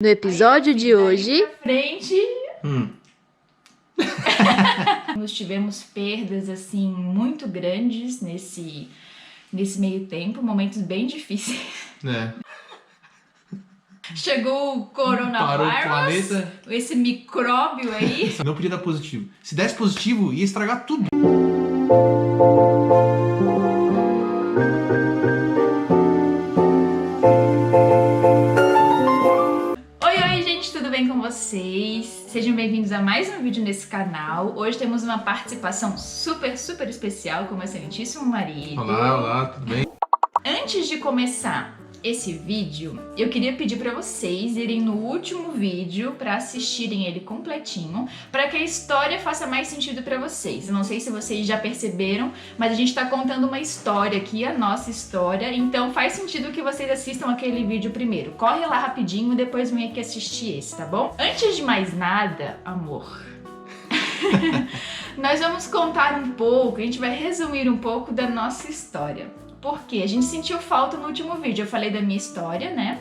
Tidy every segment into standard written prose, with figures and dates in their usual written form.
No episódio de hoje... Frente... Nós tivemos perdas, assim, muito grandes nesse meio tempo, momentos bem difíceis. Chegou o coronavírus, parou o planeta. Esse micróbio aí. Não podia dar positivo. Se desse positivo, ia estragar tudo. Oi, gente, tudo bem com vocês? Sejam bem-vindos a mais um vídeo nesse canal. Hoje temos uma participação super especial com o meu excelentíssimo marido. Olá, tudo bem? Antes de começar esse vídeo, eu queria pedir para vocês irem no último vídeo para assistirem ele completinho, para que a história faça mais sentido para vocês. Eu não sei se vocês já perceberam, mas a gente tá contando uma história aqui, a nossa história, então faz sentido que vocês assistam aquele vídeo primeiro. Corre lá rapidinho e depois vem aqui assistir esse, tá bom? Antes de mais nada, amor, nós vamos contar um pouco, a gente vai resumir um pouco da nossa história. Porque a gente sentiu falta no último vídeo, eu falei da minha história, né?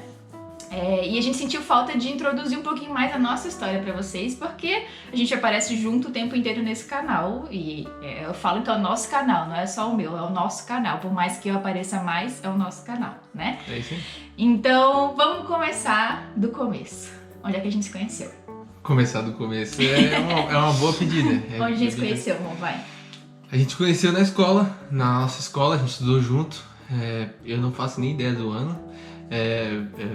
E a gente sentiu falta de introduzir um pouquinho mais a nossa história pra vocês, porque a gente aparece junto o tempo inteiro nesse canal. E eu falo então nosso canal, não é só o meu, é o nosso canal. Por mais que eu apareça mais, é o nosso canal, né? É isso aí. Então vamos começar do começo. Onde é que a gente se conheceu? Começar do começo é uma boa pedida. Onde a gente se conheceu, amor? Vai. A gente se conheceu na escola, na nossa escola, a gente estudou junto. Eu não faço nem ideia do ano.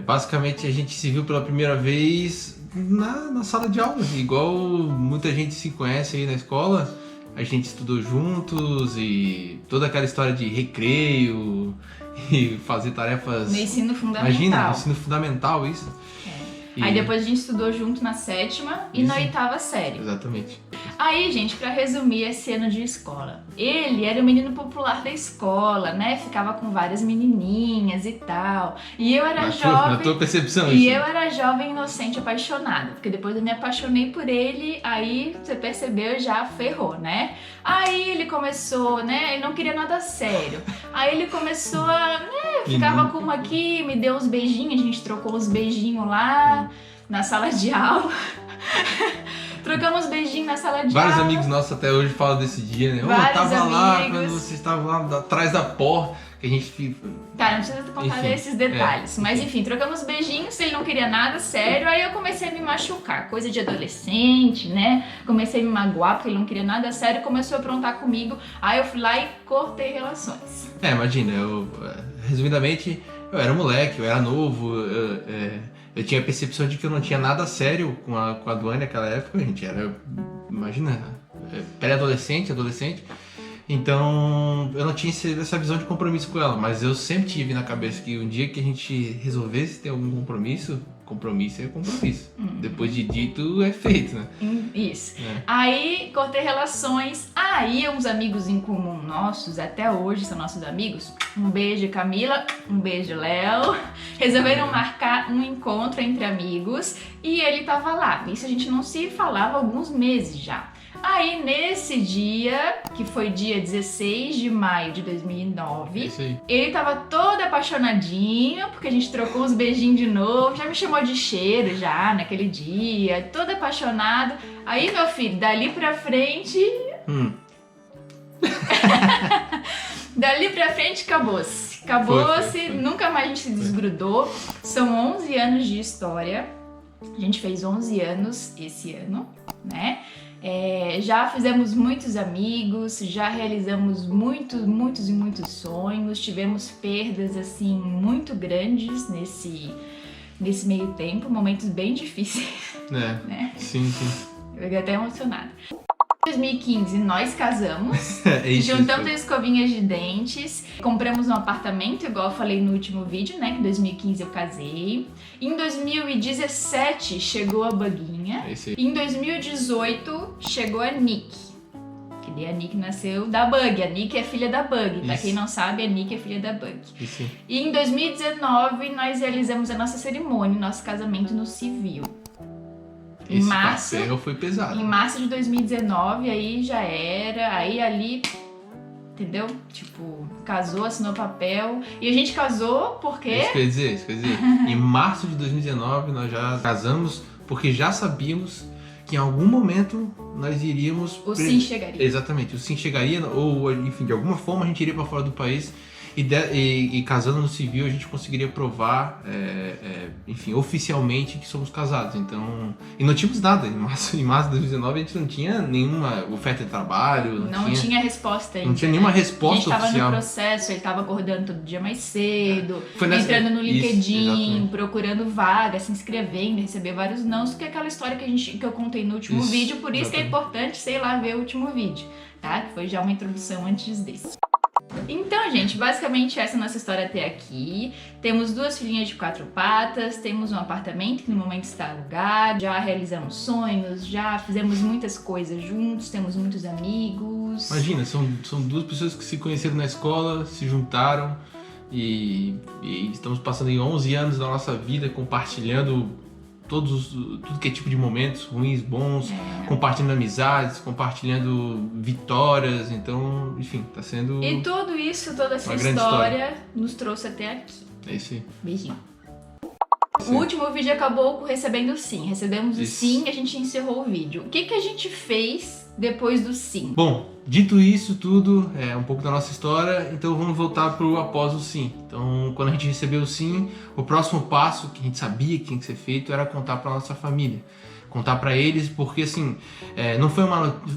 Basicamente a gente se viu pela primeira vez na sala de aula, igual muita gente se conhece aí na escola. A gente estudou juntos e toda aquela história de recreio e fazer tarefas... No ensino fundamental. Imagina, ensino fundamental isso. Aí depois a gente estudou junto na 7ª e na 8ª série. Exatamente. Aí, gente, pra resumir esse ano de escola, ele era o menino popular da escola, né? Ficava com várias menininhas e tal. E eu era Na tua percepção, E isso. eu era jovem, inocente, apaixonada. Porque depois eu me apaixonei por ele, aí você percebeu, já ferrou, né? Aí ele começou, né? Ele não queria nada sério. Aí ele começou a, né? Ficava com uma aqui, me deu uns beijinhos, a gente trocou uns beijinhos lá na sala de aula. Trocamos beijinhos na sala de Vários aula. amigos nossos até hoje falam desse dia, né? Eu Vários tava lá amigos. quando vocês estavam lá atrás da porta, que a gente... Tá, não precisa contar Enfim, esses detalhes. Mas enfim, trocamos beijinhos, ele não queria nada sério, aí eu comecei a me machucar. Coisa de adolescente, né? Comecei a me magoar porque ele não queria nada sério, começou a aprontar comigo. Aí eu fui lá e cortei relações. Imagina, resumidamente, eu era moleque, eu era novo, eu tinha a percepção de que eu não tinha nada sério com a Duane naquela época, a gente era, imagina, pré-adolescente, adolescente. Então, eu não tinha essa visão de compromisso com ela, mas eu sempre tive na cabeça que um dia que a gente resolvesse ter algum compromisso é compromisso. Depois de dito, é feito, né? Isso. Aí, cortei relações. Aí, uns amigos em comum nossos, até hoje são nossos amigos. Um beijo, Camila. Um beijo, Léo. Resolveram marcar um encontro entre amigos e ele tava lá. Isso a gente não se falava há alguns meses já. Aí, nesse dia, que foi dia 16 de maio de 2009, Isso aí. ele tava todo apaixonadinho, porque a gente trocou uns beijinhos de novo, já me chamou de cheiro já naquele dia, todo apaixonado. Aí, meu filho, dali pra frente... Dali pra frente, acabou-se. Acabou-se, nunca mais a gente se desgrudou. São 11 anos de história. A gente fez 11 anos esse ano, né? Já fizemos muitos amigos, já realizamos muitos sonhos, tivemos perdas assim muito grandes nesse meio tempo, momentos bem difíceis, né? Sim. Eu fiquei até emocionada. Em 2015 nós casamos, Isso, juntamos as escovinhas de dentes, compramos um apartamento, igual eu falei no último vídeo, né, que em 2015 eu casei. Em 2017 chegou a Buguinha, e em 2018 chegou a Nick. Que daí a Nick nasceu da Bug, a Nick é filha da Bug, pra quem não sabe, a Nick é filha da Bug. Isso. E em 2019 nós realizamos a nossa cerimônia, nosso casamento no civil. Esse papel foi pesado. Em março de 2019, aí já era, aí ali entendeu? Tipo, casou, assinou papel. E a gente casou porque... Isso quer dizer. Em março de 2019 nós já casamos porque já sabíamos que em algum momento nós iríamos... O sim chegaria. Exatamente, o sim chegaria, ou enfim, de alguma forma a gente iria para fora do país e casando no civil a gente conseguiria provar, enfim, oficialmente que somos casados. Então, e não tínhamos nada, em março de 2019 a gente não tinha nenhuma oferta de trabalho. Não tinha resposta ainda. Não tinha nenhuma resposta oficial. A gente tava no processo, ele tava acordando todo dia mais cedo, nessa... entrando no LinkedIn, Isso, procurando vaga, se inscrevendo, receber vários nãos, que é aquela história que eu contei no último vídeo, por isso que é importante, sei lá, ver o último vídeo, tá? Que foi já uma introdução antes desse. Então, gente, basicamente essa é a nossa história até aqui. Temos 2 filhinhas de 4 patas, temos um apartamento que no momento está alugado, já realizamos sonhos, já fizemos muitas coisas juntos, temos muitos amigos. Imagina, são 2 pessoas que se conheceram na escola, se juntaram e estamos passando em 11 anos da nossa vida compartilhando tudo que é tipo de momentos, ruins, bons, compartilhando amizades, compartilhando vitórias, então, enfim, tá sendo... E tudo isso, toda essa história nos trouxe até aqui. É isso aí. Beijinho. O último vídeo acabou recebendo o sim. Recebemos o sim e a gente encerrou o vídeo. O que a gente fez depois do sim? Bom, dito isso tudo, um pouco da nossa história, então vamos voltar pro após o sim. Então, quando a gente recebeu o sim, o próximo passo que a gente sabia que tinha que ser feito era contar pra nossa família. Contar pra eles, porque assim,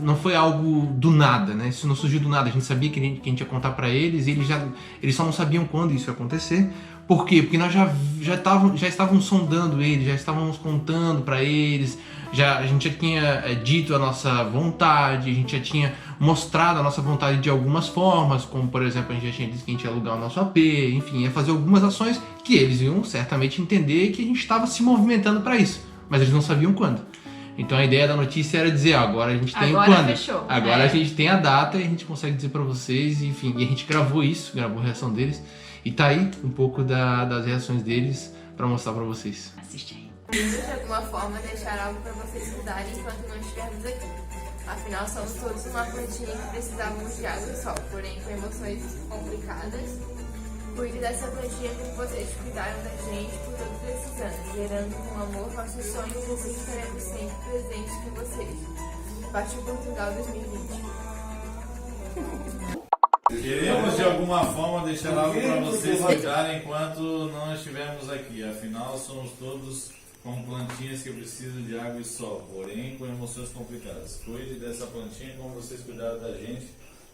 não foi algo do nada, né? Isso não surgiu do nada. A gente sabia que a gente ia contar pra eles e eles só não sabiam quando isso ia acontecer. Por quê? Porque nós já estávamos sondando eles, já estávamos contando pra eles, a gente já tinha dito a nossa vontade, a gente já tinha mostrado a nossa vontade de algumas formas, como por exemplo, a gente já tinha dito que a gente ia alugar o nosso AP, enfim, ia fazer algumas ações que eles iam certamente entender que a gente estava se movimentando para isso, mas eles não sabiam quando. Então a ideia da notícia era dizer, agora a gente tem o quando. Fechou. Agora a gente tem a data e a gente consegue dizer para vocês, enfim, e a gente gravou a reação deles, e tá aí um pouco das reações deles para mostrar para vocês. Assiste aí. De alguma forma deixar algo para vocês cuidarem enquanto não estivermos aqui. Afinal, somos todos uma plantinha que precisávamos de água e sol, porém com emoções complicadas. Cuide dessa plantinha como vocês cuidaram da gente por todos esses anos, gerando com amor nossos sonhos e assim estaremos sempre presentes com vocês. Partiu Portugal 2020. Queremos de alguma forma deixar algo para vocês cuidarem enquanto não estivermos aqui. Afinal, somos todos como plantinhas que precisam de água e sol, porém com emoções complicadas. Cuide dessa plantinha como vocês cuidaram da gente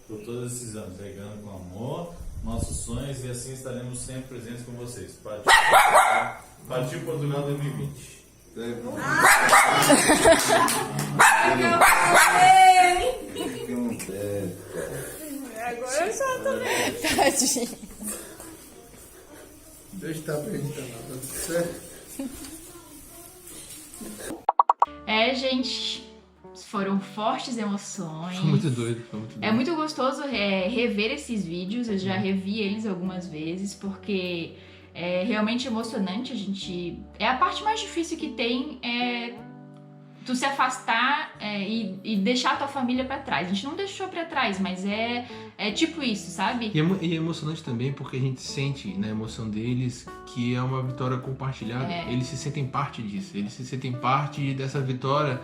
por todos esses anos, regando com amor nossos sonhos e assim estaremos sempre presentes com vocês. Partiu Portugal 2020. Agora eu só tô vendo. Tadinho. Deus está bem, tá tudo certo? Gente, foram fortes emoções. Foi muito doido. É muito gostoso rever esses vídeos, eu já revi eles algumas vezes, porque é realmente emocionante. É a parte mais difícil que tem, tu se afastar e deixar a tua família pra trás. A gente não deixou pra trás, mas é tipo isso, sabe? E é emocionante também porque a gente sente na emoção deles que é uma vitória compartilhada. Eles se sentem parte disso, eles se sentem parte dessa vitória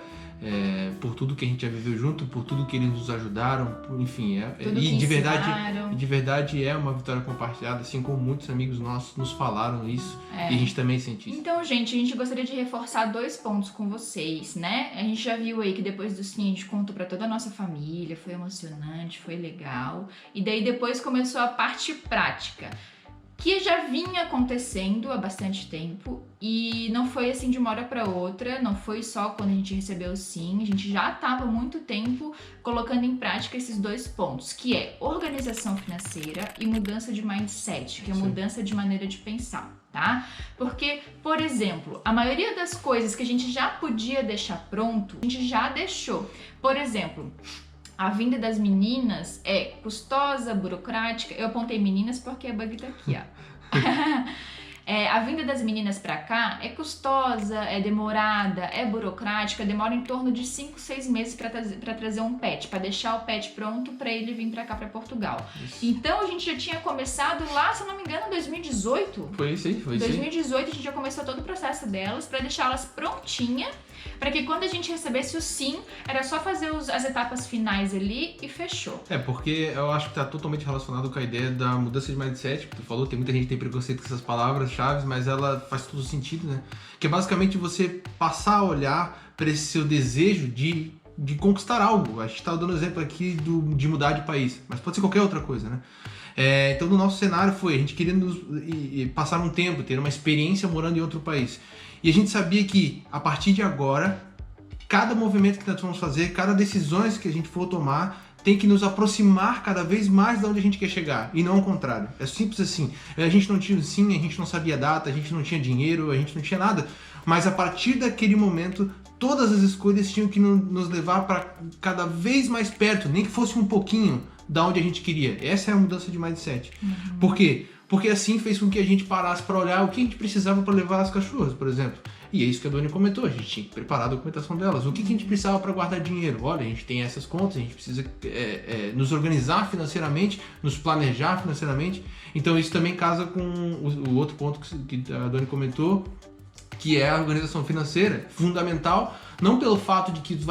por tudo que a gente já viveu junto, por tudo que eles nos ajudaram, enfim. E de verdade é uma vitória compartilhada, assim como muitos amigos nossos nos falaram isso e a gente também sente isso. Então, gente, a gente gostaria de reforçar 2 pontos com vocês, né? A gente já viu aí que depois do sim a gente contou pra toda a nossa família, foi emocionante, foi legal. E daí depois começou a parte prática, que já vinha acontecendo há bastante tempo e não foi assim de uma hora para outra, não foi só quando a gente recebeu o sim, a gente já estava há muito tempo colocando em prática esses 2 pontos, que é organização financeira e mudança de mindset, que é mudança de maneira de pensar, tá? Porque, por exemplo, a maioria das coisas que a gente já podia deixar pronto, a gente já deixou. Por exemplo, a vinda das meninas é custosa, burocrática. Eu apontei meninas porque a Bug tá aqui, ó. A vinda das meninas pra cá é custosa, é demorada, é burocrática, demora em torno de 5, 6 meses pra trazer um pet, pra deixar o pet pronto pra ele vir pra cá, pra Portugal. Então a gente já tinha começado lá, se eu não me engano, em 2018. Foi isso aí, foi isso aí. Em 2018 a gente já começou todo o processo delas pra deixá-las prontinha, pra que quando a gente recebesse o sim, era só fazer as etapas finais ali e fechou. Porque eu acho que tá totalmente relacionado com a ideia da mudança de mindset, que tu falou, tem muita gente que tem preconceito com essas palavras-chave, mas ela faz todo sentido, né? Que é basicamente você passar a olhar para esse seu desejo de conquistar algo. A gente tá dando exemplo aqui de mudar de país, mas pode ser qualquer outra coisa, né? Então, no nosso cenário foi a gente querendo passar um tempo, ter uma experiência morando em outro país. E a gente sabia que, a partir de agora, cada movimento que nós vamos fazer, cada decisão que a gente for tomar, tem que nos aproximar cada vez mais de onde a gente quer chegar, e não ao contrário. É simples assim. A gente não tinha sim, a gente não sabia a data, a gente não tinha dinheiro, a gente não tinha nada. Mas a partir daquele momento, todas as escolhas tinham que nos levar para cada vez mais perto, nem que fosse um pouquinho da onde a gente queria. Essa é a mudança de mindset. Por quê? Porque assim fez com que a gente parasse para olhar o que a gente precisava para levar as cachorras, por exemplo. E é isso que a Doni comentou, a gente tinha que preparar a documentação delas. O que a gente precisava para guardar dinheiro? Olha, a gente tem essas contas, a gente precisa nos organizar financeiramente, nos planejar financeiramente. Então isso também casa com o outro ponto que a Doni comentou, que é a organização financeira, fundamental, não pelo fato de que tu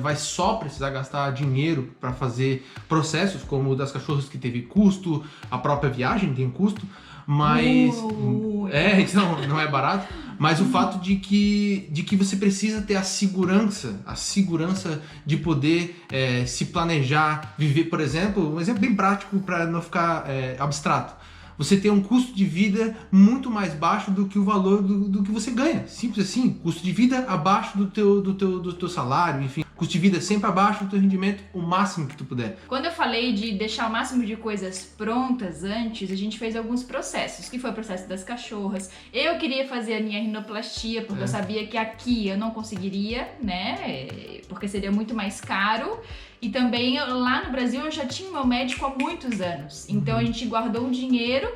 vai só precisar gastar dinheiro para fazer processos como o das cachorras que teve custo, a própria viagem tem custo, mas então não é barato, mas o fato de que você precisa ter a segurança de poder se planejar, viver, por exemplo, um exemplo bem prático para não ficar abstrato. Você tem um custo de vida muito mais baixo do que o valor do que você ganha. Simples assim. Custo de vida abaixo do teu salário, enfim. Custo de vida sempre abaixo do teu rendimento, o máximo que tu puder. Quando eu falei de deixar o máximo de coisas prontas antes, a gente fez alguns processos, que foi o processo das cachorras. Eu queria fazer a minha rinoplastia, porque eu sabia que aqui eu não conseguiria, né? Porque seria muito mais caro. E também lá no Brasil eu já tinha meu médico há muitos anos. Então a gente guardou um dinheiro,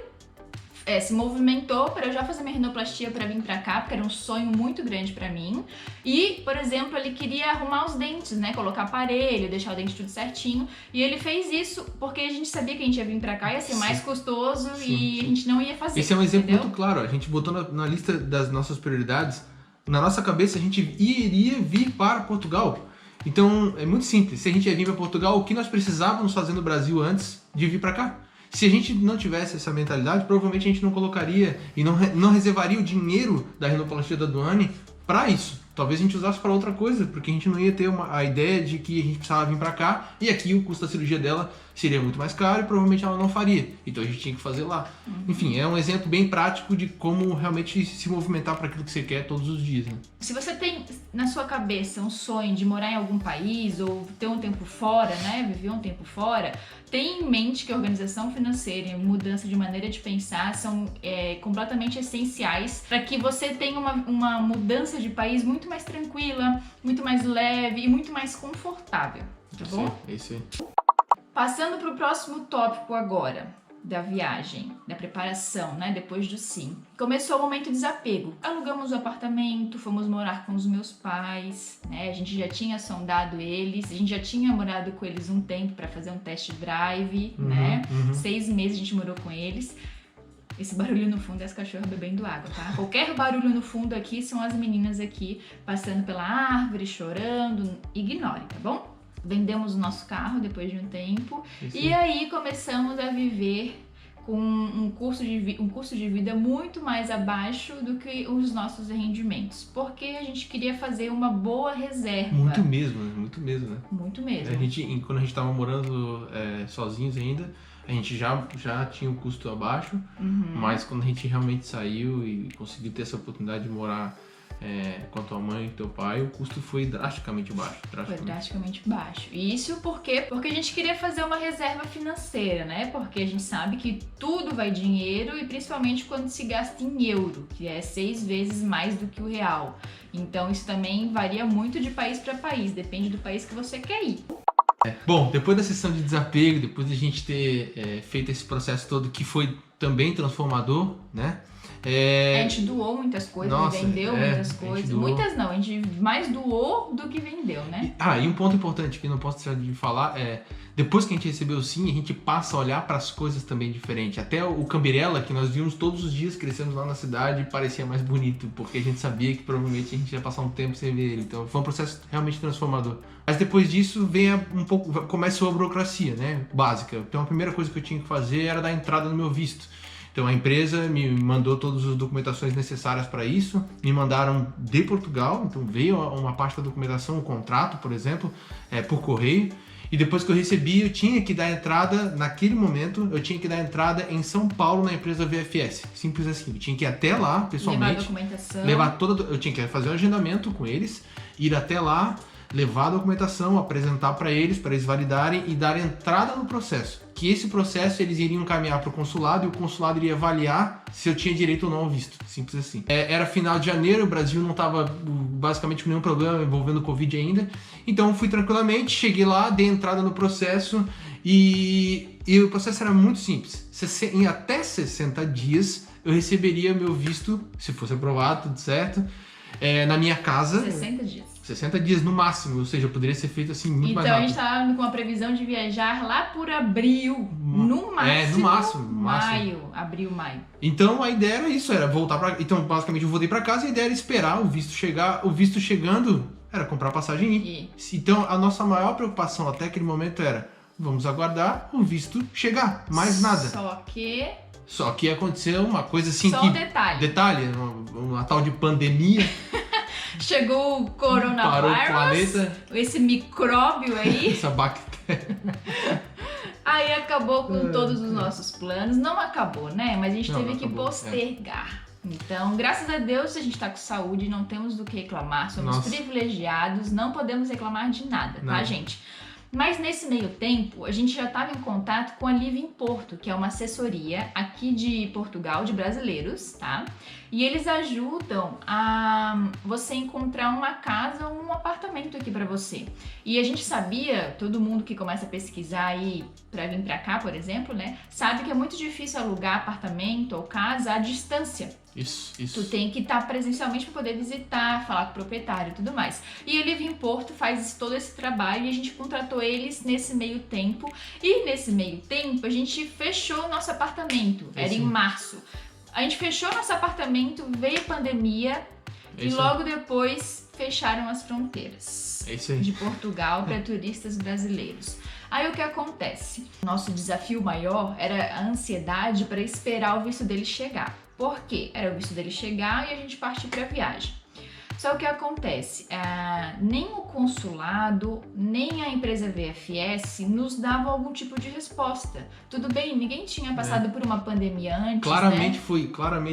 se movimentou para eu já fazer minha rinoplastia para vir para cá, porque era um sonho muito grande para mim. E, por exemplo, ele queria arrumar os dentes, né? Colocar aparelho, deixar o dente tudo certinho. E ele fez isso porque a gente sabia que a gente ia vir para cá, ia ser mais custoso e a gente não ia fazer. Esse é um exemplo entendeu? muito claro. A gente botou na lista das nossas prioridades. Na nossa cabeça a gente iria vir para Portugal. Então é muito simples, se a gente ia vir para Portugal, o que nós precisávamos fazer no Brasil antes de vir para cá? Se a gente não tivesse essa mentalidade, provavelmente a gente não colocaria e não reservaria o dinheiro da rinoplastia da Duane para isso. Talvez a gente usasse para outra coisa, porque a gente não ia ter a ideia de que a gente precisava vir para cá e aqui o custo da cirurgia dela seria muito mais caro e provavelmente ela não faria. Então a gente tinha que fazer lá. Enfim, é um exemplo bem prático de como realmente se movimentar para aquilo que você quer todos os dias, né? Se você tem na sua cabeça um sonho de morar em algum país ou ter um tempo fora, né, viver um tempo fora, tenha em mente que a organização financeira e mudança de maneira de pensar são completamente essenciais para que você tenha uma mudança de país muito mais tranquila, muito mais leve e muito mais confortável, tá bom? É isso aí. Passando para o próximo tópico agora, da viagem, da preparação, né, depois do sim. Começou o momento de desapego. Alugamos o apartamento, fomos morar com os meus pais, né, a gente já tinha sondado eles, a gente já tinha morado com eles um tempo para fazer um test drive, né, 6 meses a gente morou com eles. Esse barulho no fundo é as cachorras bebendo água, tá? Qualquer barulho no fundo aqui são as meninas aqui passando pela árvore, chorando, ignorem, tá bom? Vendemos o nosso carro depois de um tempo e aí começamos a viver com um custo de vida muito mais abaixo do que os nossos rendimentos, porque a gente queria fazer uma boa reserva. Muito mesmo, né? Muito mesmo. Quando a gente estava morando sozinhos ainda, a gente já tinha o custo abaixo, mas quando a gente realmente saiu e conseguiu ter essa oportunidade de morar com a tua mãe e teu pai, o custo foi drasticamente baixo. Foi drasticamente baixo. E isso porque a gente queria fazer uma reserva financeira, né? Porque a gente sabe que tudo vai dinheiro e principalmente quando se gasta em euro, que é 6 vezes mais do que o real. Então isso também varia muito de país para país, depende do país que você quer ir. Bom, depois da sessão de desapego, depois de a gente ter feito esse processo todo que foi também transformador, né? A gente doou muitas coisas, Nossa, vendeu a muitas gente coisas. doou. Muitas não, a gente mais doou do que vendeu, né? E um ponto importante que não posso deixar de falar é, depois que a gente recebeu o sim, a gente passa a olhar para as coisas também diferente. Até o Cambirela, que nós vimos todos os dias crescendo lá na cidade, parecia mais bonito, porque a gente sabia que provavelmente a gente ia passar um tempo sem ver ele. Então foi um processo realmente transformador. Mas depois disso começou a burocracia, né, básica. Então a primeira coisa que eu tinha que fazer era dar entrada no meu visto. Então a empresa me mandou todas as documentações necessárias para isso, me mandaram de Portugal, então veio uma parte da documentação, um contrato, por exemplo, por correio, e depois que eu recebi, eu tinha que dar entrada, naquele momento, eu tinha que dar entrada em São Paulo na empresa VFS, simples assim, eu tinha que ir até lá, pessoalmente, levar documentação, eu tinha que fazer um agendamento com eles, ir até lá, levar a documentação, apresentar para eles validarem e dar entrada no processo. Que esse processo eles iriam encaminhar para o consulado e o consulado iria avaliar se eu tinha direito ou não ao visto. Simples assim. Era final de janeiro, o Brasil não estava basicamente com nenhum problema envolvendo o Covid ainda. Então eu fui tranquilamente, cheguei lá, dei entrada no processo e o processo era muito simples. Em até 60 dias eu receberia meu visto, se fosse aprovado, tudo certo, na minha casa. 60 dias. 60 dias no máximo, ou seja, poderia ser feito assim muito mais Então a rápido. gente tá com a previsão de viajar lá por abril, no máximo, maio, abril, maio. Então a ideia era isso, era voltar pra... Então basicamente eu voltei pra casa e a ideia era esperar o visto chegar. O visto chegando era comprar a passagem e ir. Então a nossa maior preocupação até aquele momento era: vamos aguardar o visto chegar, mais nada. Só que aconteceu uma coisa assim Só que... um detalhe. Detalhe, uma tal de pandemia. Chegou o coronavírus, parou o planeta. Esse micróbio aí. Essa bactéria. Aí acabou com todos os nossos planos. Não acabou, né? Mas a gente teve que postergar. Então, graças a Deus, a gente tá com saúde, não temos do que reclamar. Somos privilegiados, não podemos reclamar de nada, tá, gente? Mas nesse meio tempo, a gente já estava em contato com a Live em Porto, que é uma assessoria aqui de Portugal, de brasileiros, tá? E eles ajudam a você encontrar uma casa ou um apartamento aqui pra você. E a gente sabia, todo mundo que começa a pesquisar aí pra vir pra cá, por exemplo, né? Sabe que é muito difícil alugar apartamento ou casa à distância. Isso. Tu tem que estar presencialmente para poder visitar, falar com o proprietário e tudo mais. E o Live em Porto faz todo esse trabalho e a gente contratou eles nesse meio tempo. E nesse meio tempo a gente fechou o nosso apartamento. Era em março. A gente fechou nosso apartamento, veio a pandemia e logo depois fecharam as fronteiras de Portugal para turistas brasileiros. Aí o que acontece? Nosso desafio maior era a ansiedade para esperar o visto dele chegar. Por quê? Era o visto dele chegar e a gente partir para a viagem. Só que acontece, nem o consulado, nem a empresa VFS nos davam algum tipo de resposta. Tudo bem, ninguém tinha passado por uma pandemia antes, claramente né?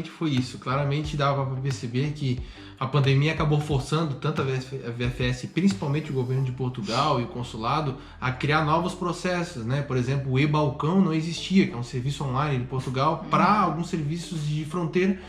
foi isso. Claramente dava para perceber que a pandemia acabou forçando tanto a VFS, principalmente o governo de Portugal e o consulado, a criar novos processos, né? Por exemplo, o e-Balcão não existia, que é um serviço online de Portugal para alguns serviços de fronteira.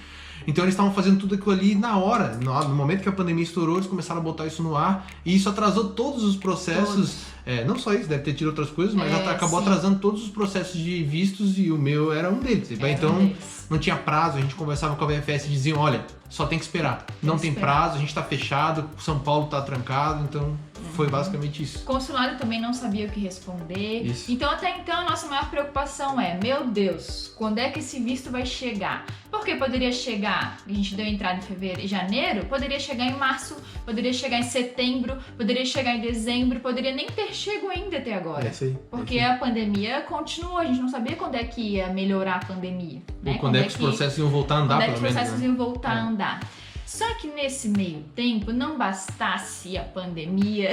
Então eles estavam fazendo tudo aquilo ali na hora, no momento que a pandemia estourou, eles começaram a botar isso no ar e isso atrasou todos os processos, não só isso, deve ter tido outras coisas, mas acabou atrasando todos os processos de vistos e o meu era um deles. Então não tinha prazo, a gente conversava com a VFS e diziam, olha, só tem que esperar, não tem prazo, a gente tá fechado, São Paulo tá trancado, então foi basicamente isso. O consulado também não sabia o que responder. Isso. Então até então a nossa maior preocupação é, meu Deus, quando é que esse visto vai chegar? Porque poderia chegar, a gente deu entrada em fevereiro e janeiro, poderia chegar em março, poderia chegar em setembro, poderia chegar em dezembro, poderia nem ter chego ainda até agora. É isso aí. Porque a pandemia continua, a gente não sabia quando é que ia melhorar a pandemia. Né? Ou quando é que os processos iam voltar a andar, pelo menos. Quando é que os processos né? iam voltar a andar. Só que nesse meio tempo, não bastasse a pandemia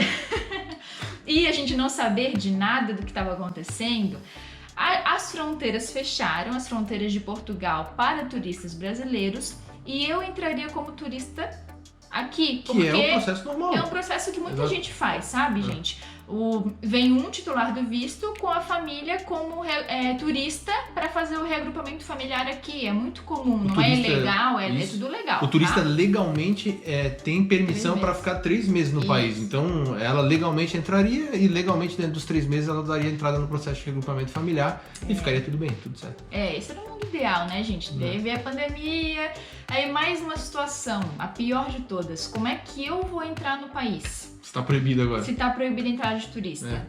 e a gente não saber de nada do que estava acontecendo, as fronteiras fecharam, as fronteiras de Portugal para turistas brasileiros, e eu entraria como turista aqui. Que é um processo normal. É um processo que muita gente faz, sabe, gente? Vem um titular do visto com a família como turista para fazer o reagrupamento familiar aqui. É muito comum, não é ilegal, é tudo legal. O turista tá? legalmente tem permissão 3 para meses. ficar 3 meses no Isso. país. Então ela legalmente entraria e legalmente dentro dos 3 meses ela daria entrada no processo de reagrupamento familiar e ficaria tudo bem, tudo certo. Esse era o mundo ideal, né, gente? Teve a pandemia, aí mais uma situação, a pior de todas. Como é que eu vou entrar no país? Está proibido agora. Se tá proibida a entrada de turista.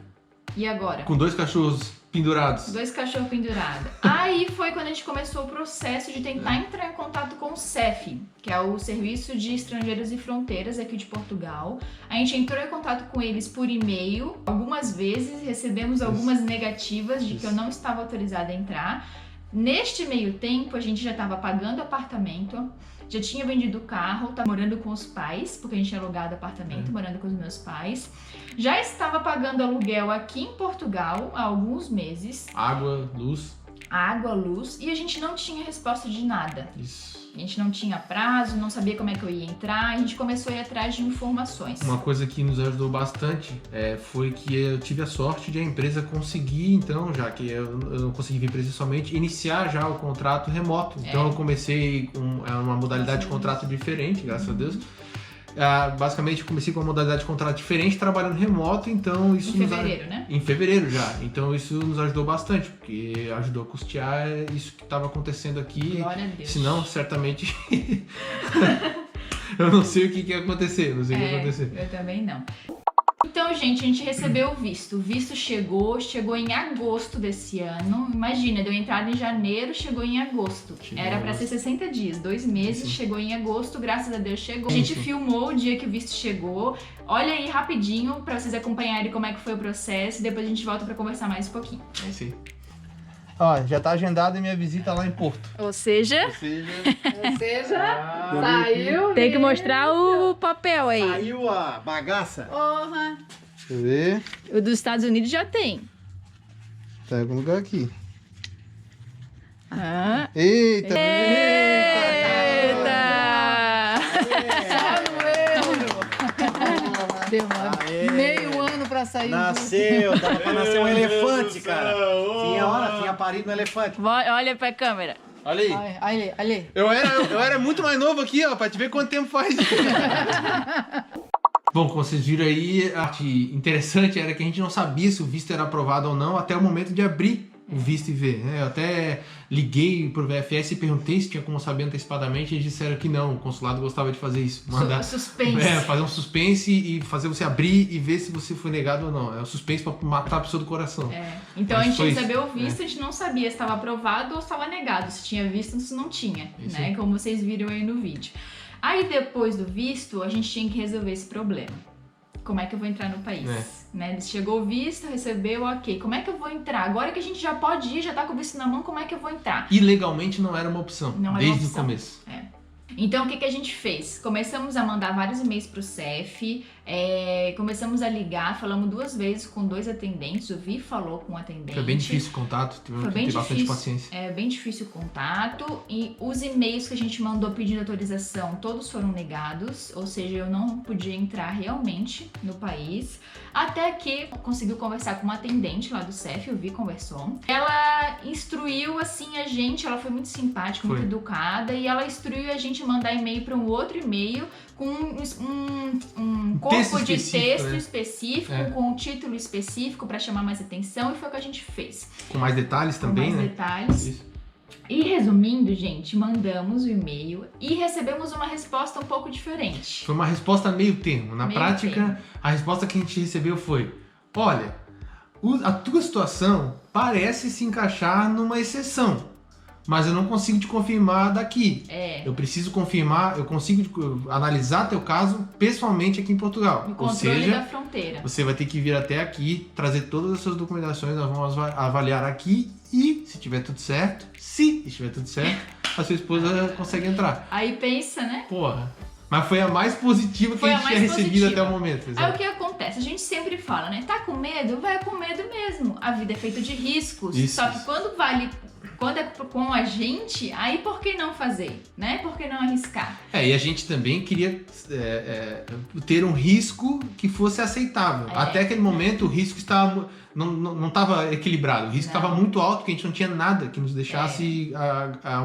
E agora? Com 2 cachorros pendurados. 2 cachorros pendurados. Aí foi quando a gente começou o processo de tentar entrar em contato com o CEF, que é o Serviço de Estrangeiros e Fronteiras aqui de Portugal. A gente entrou em contato com eles por e-mail. Algumas vezes recebemos algumas negativas de que eu não estava autorizada a entrar. Neste meio tempo, a gente já estava pagando apartamento, já tinha vendido o carro, estava morando com os pais, porque a gente tinha alugado apartamento, morando com os meus pais. Já estava pagando aluguel aqui em Portugal há alguns meses. Água, luz. Água, luz, e a gente não tinha resposta de nada. Isso. A gente não tinha prazo, não sabia como é que eu ia entrar, a gente começou a ir atrás de informações. Uma coisa que nos ajudou bastante foi que eu tive a sorte de a empresa conseguir, então, já que eu não consegui vir presencialmente, iniciar já o contrato remoto. Então eu comecei com uma modalidade de contrato diferente, graças a Deus. Basicamente, eu comecei com uma modalidade de contrato diferente, trabalhando remoto, então isso Em fevereiro, né? Em fevereiro já. Então isso nos ajudou bastante, porque ajudou a custear isso que estava acontecendo aqui. Glória a Deus. Senão, certamente, eu não sei o que ia acontecer, não sei o que ia acontecer. Eu também não. Então, gente, a gente recebeu o visto. O visto chegou em agosto desse ano. Imagina, deu entrada em janeiro, chegou em agosto. Era pra ser 60 dias, 2 meses, chegou em agosto, graças a Deus chegou. A gente filmou o dia que o visto chegou. Olha aí rapidinho pra vocês acompanharem como é que foi o processo e depois a gente volta pra conversar mais um pouquinho. É isso aí. Ó, já tá agendada a minha visita lá em Porto. Ou seja, Ou seja, Saiu. tem que mostrar o papel aí. Saiu a bagaça. Porra. deixa eu ver. O dos Estados Unidos já tem. Tá em algum lugar aqui. Ah. Eita! Eita! Aê. Meio ano pra sair. Nasceu, tava pra nascer um elefante, cara. Tinha parido um elefante. Olha pra câmera. Olha aí. Aí, ali. Eu era muito mais novo aqui, ó, pra te ver quanto tempo faz. Bom, como vocês viram aí, a parte interessante era que a gente não sabia se o visto era aprovado ou não até o momento de abrir o visto e ver, né? Eu até liguei pro VFS e perguntei se tinha como saber antecipadamente e eles disseram que não, o consulado gostava de fazer isso. Mandar, Suspense. fazer um suspense e fazer você abrir e ver se você foi negado ou não. É o suspense pra matar a pessoa do coração. Então Mas a gente foi isso, recebeu o visto, a gente não sabia se estava aprovado ou se estava negado, se tinha visto ou se não tinha, Isso né? aí. Como vocês viram aí no vídeo. Aí depois do visto, a gente tinha que resolver esse problema. Como é que eu vou entrar no país? Né? Chegou o visto, recebeu, ok. Como é que eu vou entrar? Agora que a gente já pode ir, já tá com o visto na mão, como é que eu vou entrar? Ilegalmente não era uma opção, Não era desde uma opção. o começo. Então, o que a gente fez? Começamos a mandar vários e-mails pro CEF, começamos a ligar, falamos 2 vezes com 2 atendentes, o Vi falou com um atendente. Foi bem difícil o contato, tivemos Foi que bem ter bastante difícil. paciência. É bem difícil o contato e os e-mails que a gente mandou pedindo autorização, todos foram negados, ou seja, eu não podia entrar realmente no país, até que conseguiu conversar com uma atendente lá do CEF, o Vi conversou. Ela instruiu assim a gente, ela foi muito simpática, muito educada e ela instruiu a gente a mandar e-mail para um outro e-mail com um corpo de texto específico, com um título específico para chamar mais atenção e foi o que a gente fez. Com mais detalhes também, Com mais né? detalhes. Isso. E resumindo, gente, mandamos o e-mail e recebemos uma resposta um pouco diferente. Foi uma resposta meio termo. Na Meio prática, termo. a resposta que a gente recebeu foi: olha, a tua situação parece se encaixar numa exceção, mas eu não consigo te confirmar daqui. Eu preciso confirmar, eu consigo analisar teu caso pessoalmente aqui em Portugal. No Ou controle seja, da fronteira. você vai ter que vir até aqui, trazer todas as suas documentações, nós vamos avaliar aqui e, se estiver tudo certo, a sua esposa consegue entrar. Aí pensa, né? Porra. Mas foi a mais positiva que Foi a a gente mais tinha recebido positiva. até o momento. Aí Exato. o que acontece? A gente sempre fala, né? Tá com medo? Vai com medo mesmo. A vida é feita de riscos. Isso, Só que isso. quando vale Quando é com a gente, aí por que não fazer, né? Por que não arriscar? E a gente também queria ter um risco que fosse aceitável. Até aquele momento o risco estava, não estava equilibrado, o risco estava muito alto, porque a gente não tinha nada que nos deixasse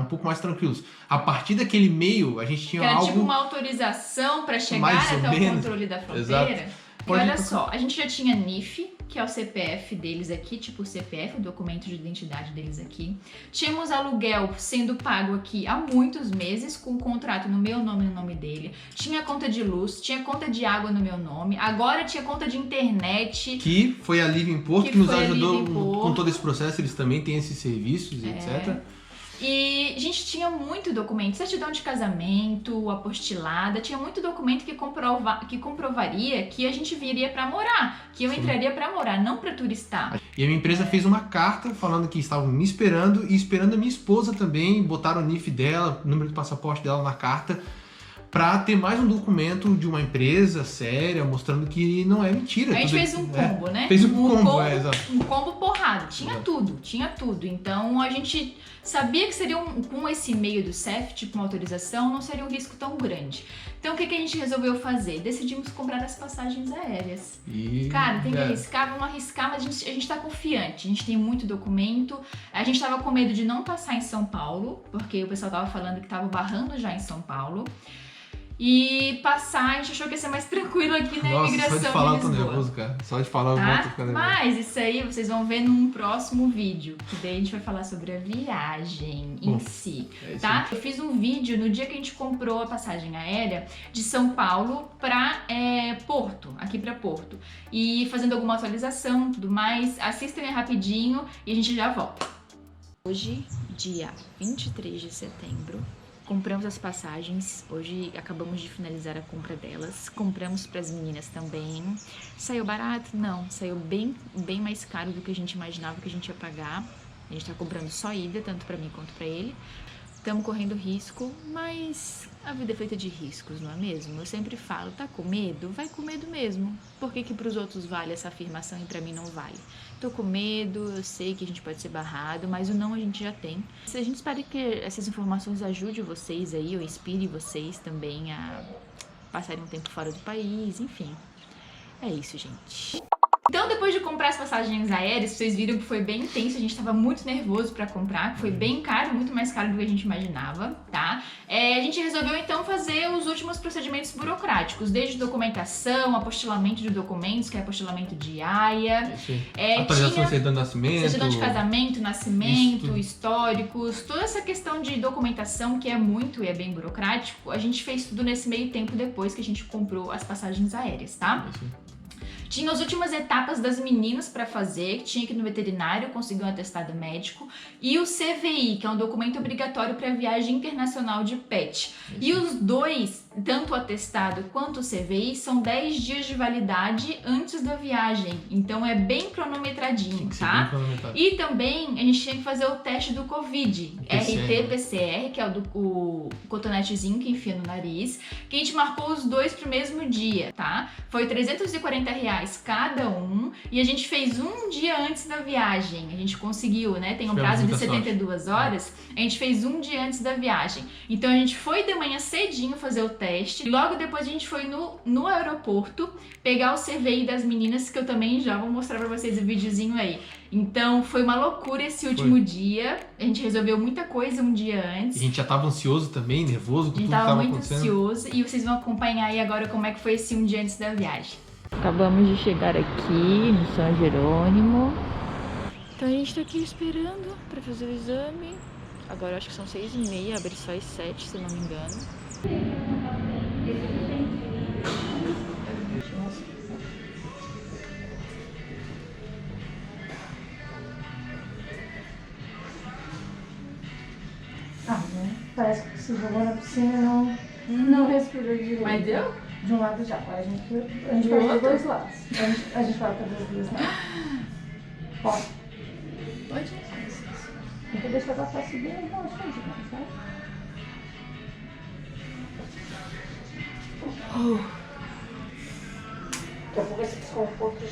um pouco mais tranquilos. A partir daquele meio, a gente tinha que era algo... tipo uma autorização para chegar até o controle da fronteira. Exato. E olha só, a gente já tinha NIF, que é o CPF deles aqui, tipo o CPF, o documento de identidade deles aqui. Tínhamos aluguel sendo pago aqui há muitos meses, com o contrato no meu nome e no nome dele. Tinha conta de luz, tinha conta de água no meu nome. Agora tinha conta de internet. Que foi a Living Porto, que nos ajudou com todo esse processo. Eles também têm esses serviços, etc. E a gente tinha muito documento, certidão de casamento, apostilada, tinha muito documento que comprovaria que a gente viria para morar, que eu entraria para morar, não para turistar. E a minha empresa fez uma carta falando que estavam me esperando e esperando a minha esposa também, botaram o NIF dela, o número de passaporte dela na carta, para ter mais um documento de uma empresa séria, mostrando que não é mentira. A gente fez um combo, né? Fez um combo, exato. Um combo porrado, tinha tudo. Então a gente sabia que seria com esse meio do CEF, tipo uma autorização, não seria um risco tão grande. Então o que a gente resolveu fazer? Decidimos comprar as passagens aéreas. Cara, tem que arriscar, vamos arriscar, mas a gente tá confiante, a gente tem muito documento. A gente tava com medo de não passar em São Paulo, porque o pessoal tava falando que tava barrando já em São Paulo. E passar, a gente achou que ia ser mais tranquilo aqui na imigração. Só de falar eu tô Lisboa. nervoso, cara. Só de falar eu vou ficar nervoso. Mas isso aí vocês vão ver num próximo vídeo, que daí a gente vai falar sobre a viagem em si, tá? Eu fiz um vídeo no dia que a gente comprou a passagem aérea de São Paulo pra Porto, aqui pra Porto. E fazendo alguma atualização e tudo mais. Assistam rapidinho e a gente já volta. Hoje, dia 23 de setembro, compramos as passagens, hoje acabamos de finalizar a compra delas, compramos para as meninas também. Saiu barato? Não, saiu bem mais caro do que a gente imaginava que a gente ia pagar. A gente tá comprando só ida, tanto para mim quanto para ele. Estamos correndo risco, mas a vida é feita de riscos, não é mesmo? Eu sempre falo, tá com medo? Vai com medo mesmo. Por que que pros outros vale essa afirmação e pra mim não vale? Tô com medo, eu sei que a gente pode ser barrado, mas o não a gente já tem. A gente espera que essas informações ajudem vocês aí, ou inspire vocês também a passarem um tempo fora do país, enfim. É isso, gente. Então, depois de comprar as passagens aéreas, vocês viram que foi bem intenso, a gente tava muito nervoso pra comprar, foi bem caro, muito mais caro do que a gente imaginava, tá? A gente resolveu então fazer os últimos procedimentos burocráticos, desde documentação, apostilamento de documentos, que é apostilamento de AIA, atualização de certidão de nascimento, certidão de casamento, nascimento, históricos, toda essa questão de documentação que é muito e é bem burocrático, a gente fez tudo nesse meio tempo depois que a gente comprou as passagens aéreas, tá? Tinha as últimas etapas das meninas para fazer, que tinha que ir no veterinário, conseguir um atestado médico, e o CVI, que é um documento obrigatório para viagem internacional de pet. E os dois, tanto o atestado quanto o CVI, são 10 dias de validade antes da viagem. Então é bem cronometradinho, tá? E também a gente tinha que fazer o teste do Covid, RT-PCR, que é o cotonetezinho que enfia no nariz, que a gente marcou os dois pro mesmo dia, tá? Foi R$340 cada um, e a gente fez um dia antes da viagem. A gente conseguiu, né? Tem um prazo de 72 horas. A gente fez um dia antes da viagem. Então a gente foi de manhã cedinho fazer o teste. E logo depois a gente foi no aeroporto pegar o CVI das meninas, que eu também já vou mostrar pra vocês o videozinho aí. Então foi uma loucura esse último dia. A gente resolveu muita coisa um dia antes. A gente já tava ansioso também, nervoso com tudo que tava muito acontecendo. Ansioso, e vocês vão acompanhar aí agora como é que foi esse um dia antes da viagem. Acabamos de chegar aqui no São Jerônimo. Então a gente tá aqui esperando pra fazer o exame. Agora acho que são 6h30, abre só às 7, se eu não me engano. Parece que se jogou na piscina e não respirou direito. Mas deu? De um lado já. Agora a gente faz dos dois lados. A gente vai fazer os dois lados. Pode. Pode? Tem que deixar pra subir e não sabe? Daqui a pouco esse desconforto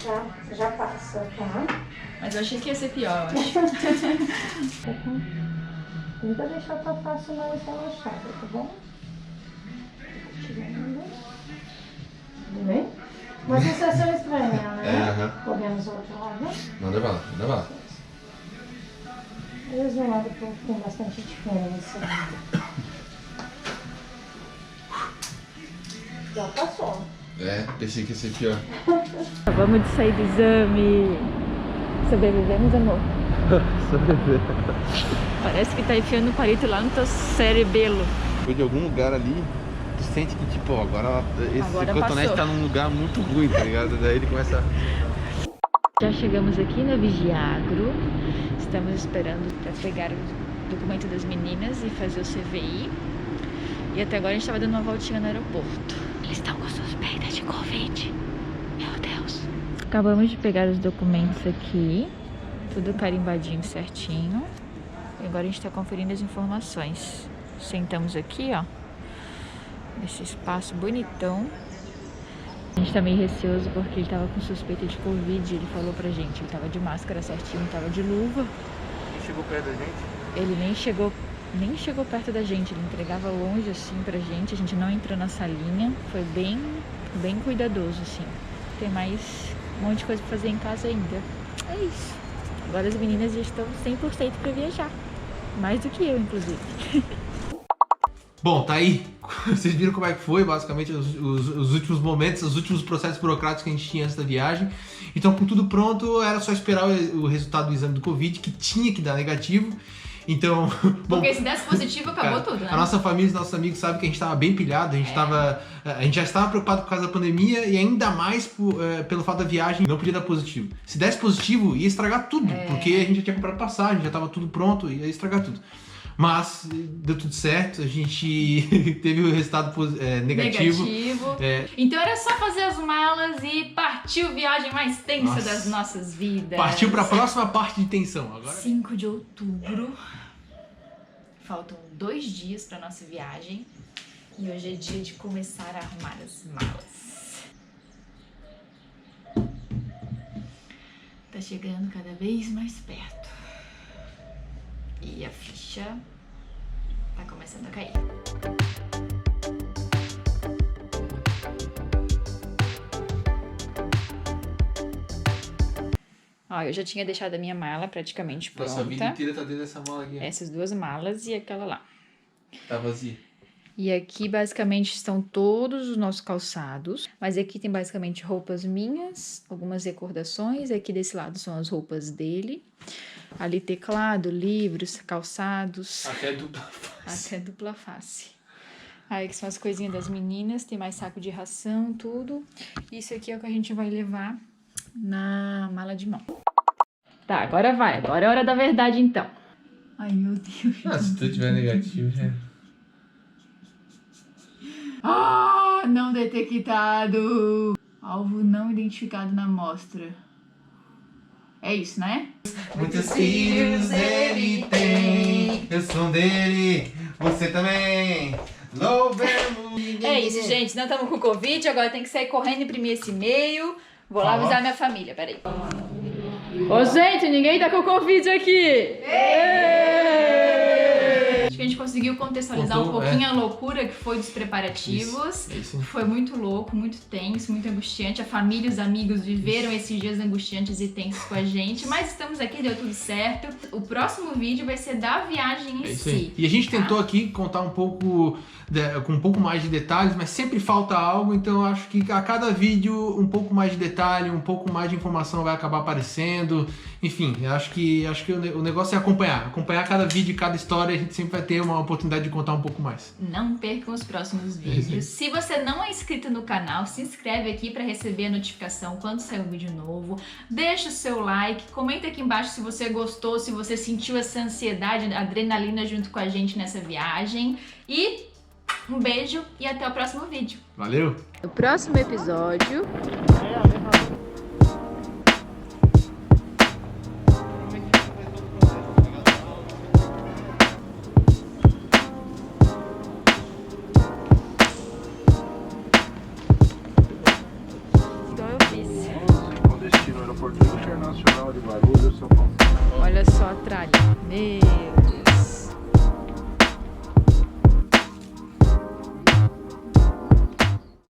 já passa, tá? Mas eu achei que ia ser pior, eu acho. Tenta deixar tua face mais relaxada, tá bom? Tirando. Tudo bem? Uma sensação estranha, né? Podemos o outro lado? Manda bala, manda bala. Às vezes um lado tem bastante diferença. Já passou. Pensei que ia ser pior. Acabamos de sair do exame. Sobrevivemos, amor? Parece que tá enfiando o palito lá no teu cerebelo. Foi de algum lugar ali, tu sente que tipo, agora esse Agora cotonete passou. tá num lugar muito ruim, tá ligado? Daí ele começa... Já chegamos aqui na Vigiagro. Estamos esperando para pegar o documento das meninas e fazer o CVI. E até agora a gente estava dando uma voltinha no aeroporto. Eles estão com suspeita de Covid. Meu Deus. Acabamos de pegar os documentos aqui. Tudo carimbadinho certinho. E agora a gente está conferindo as informações. Sentamos aqui, ó. Nesse espaço bonitão. A gente tá meio receoso porque ele tava com suspeita de Covid. Ele falou pra gente, ele tava de máscara certinho, tava de luva. Ele chegou perto da gente? Ele nem chegou perto da gente, ele entregava longe assim pra gente. A gente não entrou na salinha, foi bem cuidadoso assim. Tem mais um monte de coisa pra fazer em casa ainda. É isso. Agora as meninas já estão 100% pra viajar. Mais do que eu, inclusive. Bom, tá aí. Vocês viram como é que foi, basicamente, os últimos momentos, os últimos processos burocráticos que a gente tinha antes da viagem. Então, com tudo pronto, era só esperar o resultado do exame do Covid, que tinha que dar negativo. Então, bom, Porque se desse positivo, acabou tudo, né? A nossa família, os nossos amigos sabem que a gente estava bem pilhado, a gente já estava preocupado por causa da pandemia e ainda mais pelo fato da viagem não podia dar positivo. Se desse positivo, ia estragar tudo, porque a gente já tinha comprado passagem, já estava tudo pronto, ia estragar tudo. Mas deu tudo certo, a gente teve o resultado negativo. Então era só fazer as malas e partiu viagem mais tensa Nossa. das nossas vidas. Partiu para a próxima parte de tensão. Agora 5 de outubro. Faltam 2 dias para nossa viagem. E hoje é dia de começar a arrumar as malas. Tá chegando cada vez mais perto. E a ficha tá começando a cair. Ó, eu já tinha deixado a minha mala praticamente pronta. nossa vida inteira tá dentro dessa mala aqui. Essas 2 malas e aquela lá. Tá vazia. E aqui basicamente estão todos os nossos calçados. Mas aqui tem basicamente roupas minhas, algumas recordações. Aqui desse lado são as roupas dele. Ali teclado, livros, calçados. Até dupla face. Até dupla face. Aí que são as coisinhas das meninas. Tem mais saco de ração, tudo. Isso aqui é o que a gente vai levar na mala de mão. Tá, agora vai. Agora é a hora da verdade então. Ai, meu Deus. Se tu tiver negativo, já... Ah, não detectado. Alvo não identificado na amostra. É isso, né? Muitos filhos ele tem, eu sou um dele, você também. Louvemos. É isso, gente. Não estamos com Covid, agora tem que sair correndo e imprimir esse e-mail. Vou lá avisar minha família, peraí. Ô, gente, ninguém tá com Covid aqui! Acho que a gente conseguiu contextualizar um pouquinho a loucura que foi dos preparativos. Isso. Foi muito louco, muito tenso, muito angustiante. A família e os amigos viveram esses dias angustiantes e tensos com a gente. Mas estamos aqui, deu tudo certo. O próximo vídeo vai ser da viagem em si. E a gente tentou aqui contar um pouco, com um pouco mais de detalhes, mas sempre falta algo, então eu acho que a cada vídeo um pouco mais de detalhe, um pouco mais de informação vai acabar aparecendo. Enfim, eu acho que o negócio é acompanhar cada vídeo e cada história, a gente sempre vai ter uma oportunidade de contar um pouco mais. Não percam os próximos vídeos. Se você não é inscrito no canal, se inscreve aqui para receber a notificação quando sair um vídeo novo. Deixa o seu like, comenta aqui embaixo se você gostou, se você sentiu essa ansiedade, adrenalina junto com a gente nessa viagem. E um beijo e até o próximo vídeo. Valeu! No próximo episódio... Com destino ao aeroporto internacional de Guarulhos, São Paulo. Olha só a tralha. Meu